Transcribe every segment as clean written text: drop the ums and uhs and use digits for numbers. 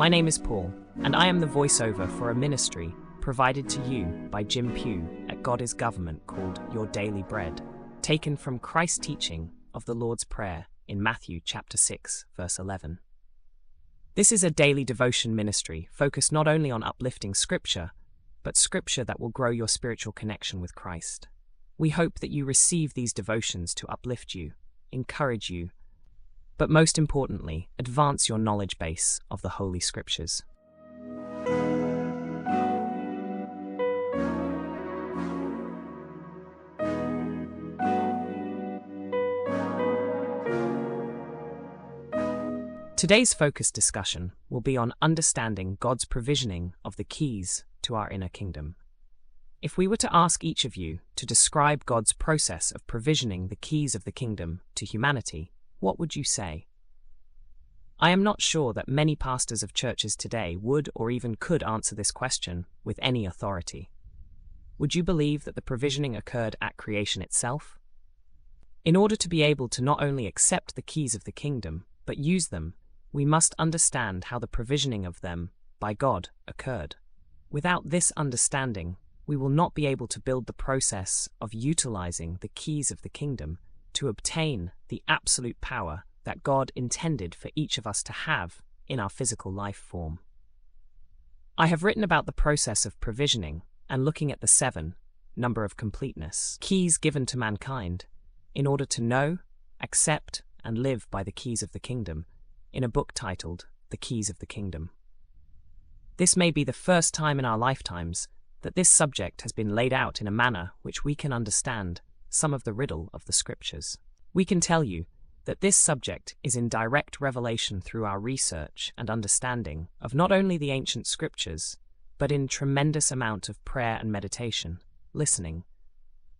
My name is Paul, and I am the voiceover for a ministry provided to you by Kym Coan at God is Government called Your Daily Bread, taken from Christ's teaching of the Lord's Prayer in Matthew chapter 6, verse 11. This is a daily devotion ministry focused not only on uplifting scripture, but scripture that will grow your spiritual connection with Christ. We hope that you receive these devotions to uplift you, encourage you, but most importantly, advance your knowledge base of the Holy Scriptures. Today's focused discussion will be on understanding God's provisioning of the keys to our inner kingdom. If we were to ask each of you to describe God's process of provisioning the keys of the kingdom to humanity, what would you say? I am not sure that many pastors of churches today would or even could answer this question with any authority. Would you believe that the provisioning occurred at creation itself? In order to be able to not only accept the keys of the kingdom, but use them, we must understand how the provisioning of them by God occurred. Without this understanding, we will not be able to build the process of utilizing the keys of the kingdom to obtain the absolute power that God intended for each of us to have in our physical life form. I have written about the process of provisioning and looking at the 7, number of completeness, keys given to mankind in order to know, accept, and live by the keys of the kingdom in a book titled The Keys of the Kingdom. This may be the first time in our lifetimes that this subject has been laid out in a manner which we can understand some of the riddle of the scriptures. We can tell you that this subject is in direct revelation through our research and understanding of not only the ancient scriptures, but in tremendous amount of prayer and meditation, listening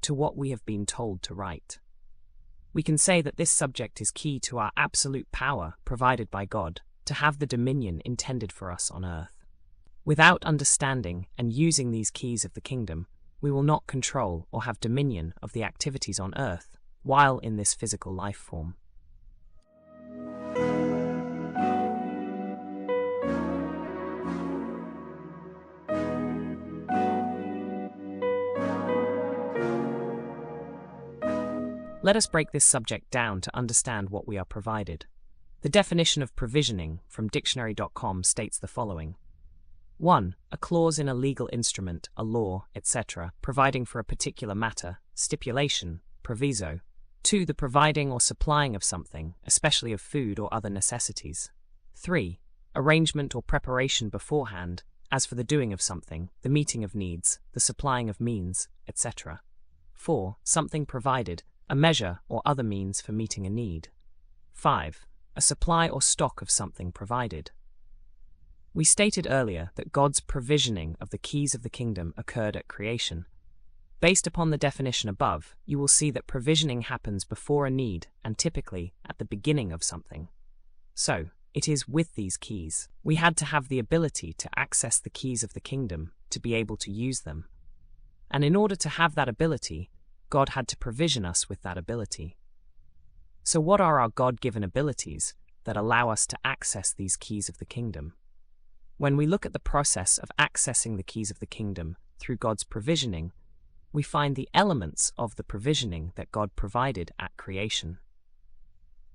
to what we have been told to write. We can say that this subject is key to our absolute power provided by God to have the dominion intended for us on earth. Without understanding and using these keys of the kingdom, we will not control or have dominion of the activities on earth while in this physical life form. Let us break this subject down to understand what we are provided. The definition of provisioning from dictionary.com states the following. 1. A clause in a legal instrument, a law, etc., providing for a particular matter, stipulation, proviso. 2. The providing or supplying of something, especially of food or other necessities. 3. Arrangement or preparation beforehand, as for the doing of something, the meeting of needs, the supplying of means, etc. 4. Something provided, a measure or other means for meeting a need. 5. A supply or stock of something provided. We stated earlier that God's provisioning of the keys of the kingdom occurred at creation. Based upon the definition above, you will see that provisioning happens before a need and typically at the beginning of something. So, it is with these keys. We had to have the ability to access the keys of the kingdom to be able to use them. And in order to have that ability, God had to provision us with that ability. So what are our God-given abilities that allow us to access these keys of the kingdom? When we look at the process of accessing the keys of the kingdom through God's provisioning, we find the elements of the provisioning that God provided at creation.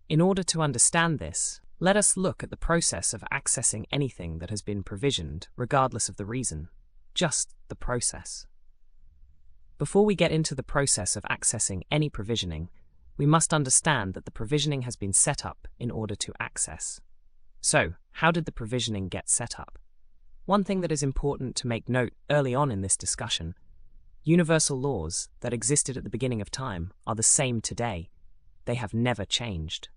In order to understand this, let us look at the process of accessing anything that has been provisioned, regardless of the reason, just the process. Before we get into the process of accessing any provisioning, we must understand that the provisioning has been set up in order to access. So, how did the provisioning get set up? One thing that is important to make note early on in this discussion: universal laws that existed at the beginning of time are the same today. They have never changed.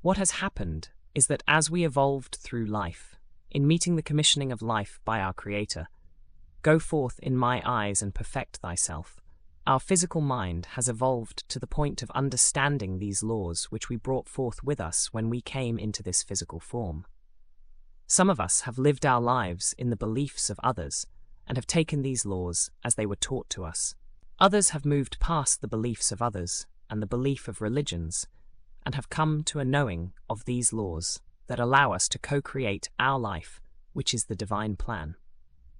What has happened is that as we evolved through life, in meeting the commissioning of life by our Creator, go forth in my eyes and perfect thyself, our physical mind has evolved to the point of understanding these laws which we brought forth with us when we came into this physical form. Some of us have lived our lives in the beliefs of others and have taken these laws as they were taught to us. Others have moved past the beliefs of others and the belief of religions and have come to a knowing of these laws that allow us to co-create our life, which is the divine plan.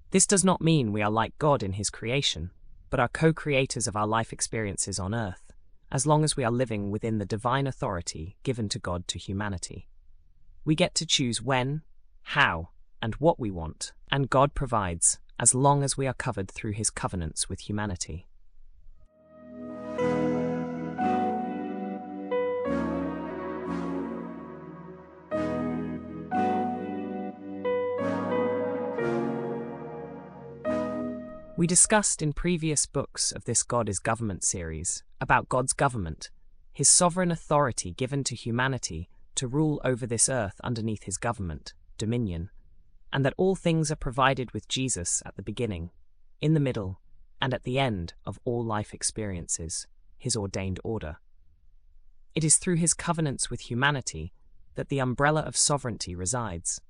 This does not mean we are like God in His creation, but are co-creators of our life experiences on earth, as long as we are living within the divine authority given to God to humanity. We get to choose when, how, and what we want, and God provides, as long as we are covered through His covenants with humanity. We discussed in previous books of this God is Government series about God's government, His sovereign authority given to humanity to rule over this earth underneath His government, dominion, and that all things are provided with Jesus at the beginning, in the middle, and at the end of all life experiences, His ordained order. It is through His covenants with humanity that the umbrella of sovereignty resides.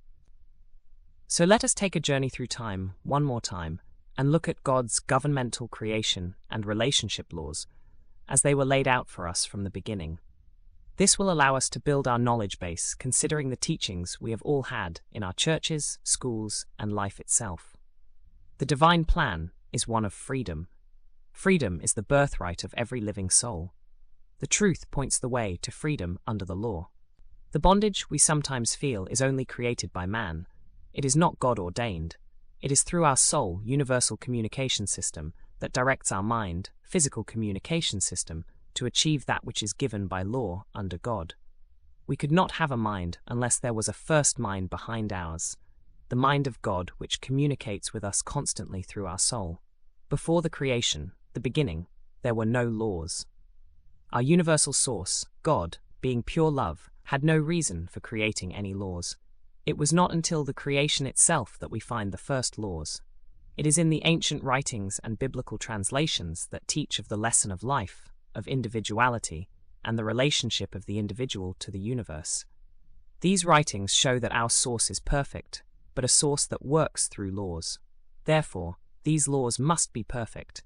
So let us take a journey through time one more time and look at God's governmental creation and relationship laws as they were laid out for us from the beginning. This will allow us to build our knowledge base considering the teachings we have all had in our churches, schools, and life itself. The divine plan is one of freedom. Freedom is the birthright of every living soul. The truth points the way to freedom under the law. The bondage we sometimes feel is only created by man. It is not God ordained. It is through our soul, universal communication system, that directs our mind, physical communication system, to achieve that which is given by law under God. We could not have a mind unless there was a first mind behind ours, the mind of God which communicates with us constantly through our soul. Before the creation, the beginning, there were no laws. Our universal source, God, being pure love, had no reason for creating any laws. It was not until the creation itself that we find the first laws. It is in the ancient writings and biblical translations that teach of the lesson of life, of individuality, and the relationship of the individual to the universe. These writings show that our source is perfect, but a source that works through laws. Therefore, these laws must be perfect,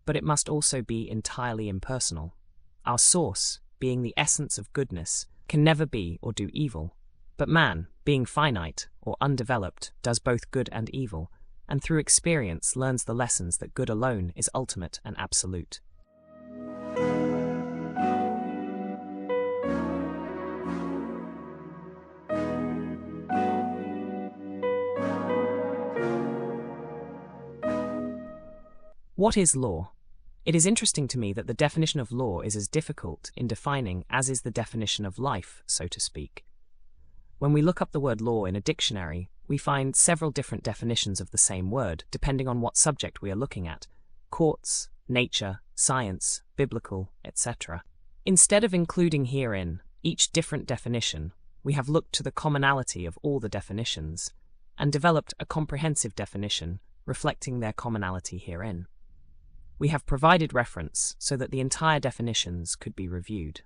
but it must also be entirely impersonal. Our source, being the essence of goodness, can never be or do evil. But man, being finite or undeveloped, does both good and evil, and through experience learns the lessons that good alone is ultimate and absolute. What is law? It is interesting to me that the definition of law is as difficult in defining as is the definition of life, so to speak. When we look up the word law in a dictionary, we find several different definitions of the same word, depending on what subject we are looking at: courts, nature, science, biblical, etc. Instead of including herein each different definition, we have looked to the commonality of all the definitions, and developed a comprehensive definition reflecting their commonality herein. We have provided reference so that the entire definitions could be reviewed.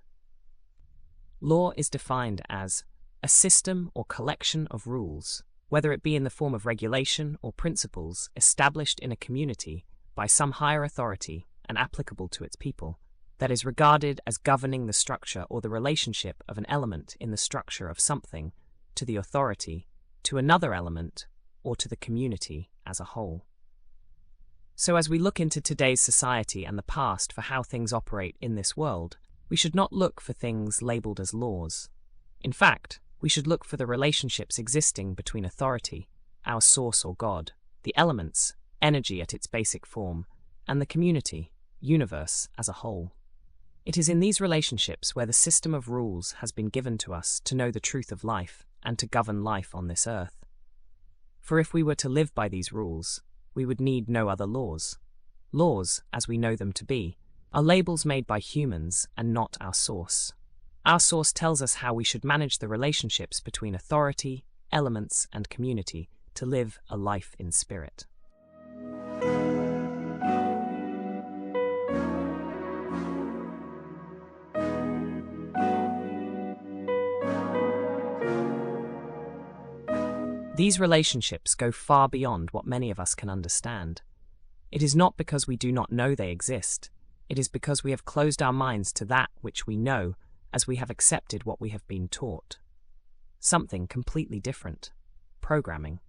Law is defined as a system or collection of rules, whether it be in the form of regulation or principles established in a community by some higher authority and applicable to its people, that is regarded as governing the structure or the relationship of an element in the structure of something to the authority, to another element, or to the community as a whole. So as we look into today's society and the past for how things operate in this world, we should not look for things labeled as laws. In fact, we should look for the relationships existing between authority, our source or God, the elements, energy at its basic form, and the community, universe as a whole. It is in these relationships where the system of rules has been given to us to know the truth of life and to govern life on this earth. For if we were to live by these rules, we would need no other laws. Laws, as we know them to be, are labels made by humans and not our source. Our source tells us how we should manage the relationships between authority, elements, and community to live a life in spirit. These relationships go far beyond what many of us can understand. It is not because we do not know they exist. It is because we have closed our minds to that which we know, as we have accepted what we have been taught. something completely different: programming.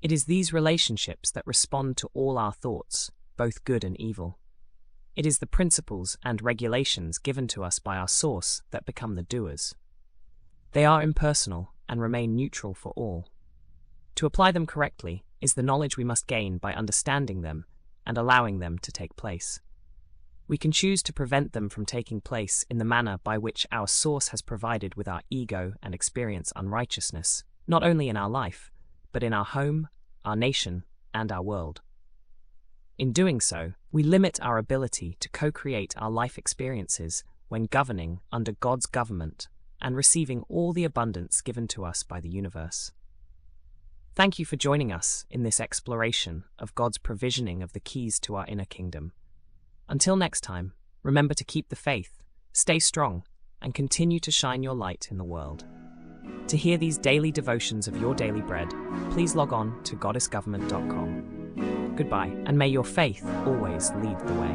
It is these relationships that respond to all our thoughts, both good and evil. It is the principles and regulations given to us by our source that become the doers. They are impersonal and remain neutral for all. To apply them correctly is the knowledge we must gain by understanding them and allowing them to take place. We can choose to prevent them from taking place in the manner by which our source has provided with our ego and experience unrighteousness, not only in our life, but in our home, our nation, and our world. In doing so, we limit our ability to co-create our life experiences when governing under God's government and receiving all the abundance given to us by the universe. Thank you for joining us in this exploration of God's provisioning of the keys to our inner kingdom. Until next time, remember to keep the faith, stay strong, and continue to shine your light in the world. To hear these daily devotions of your daily bread, please log on to goddessgovernment.com. Goodbye, and may your faith always lead the way.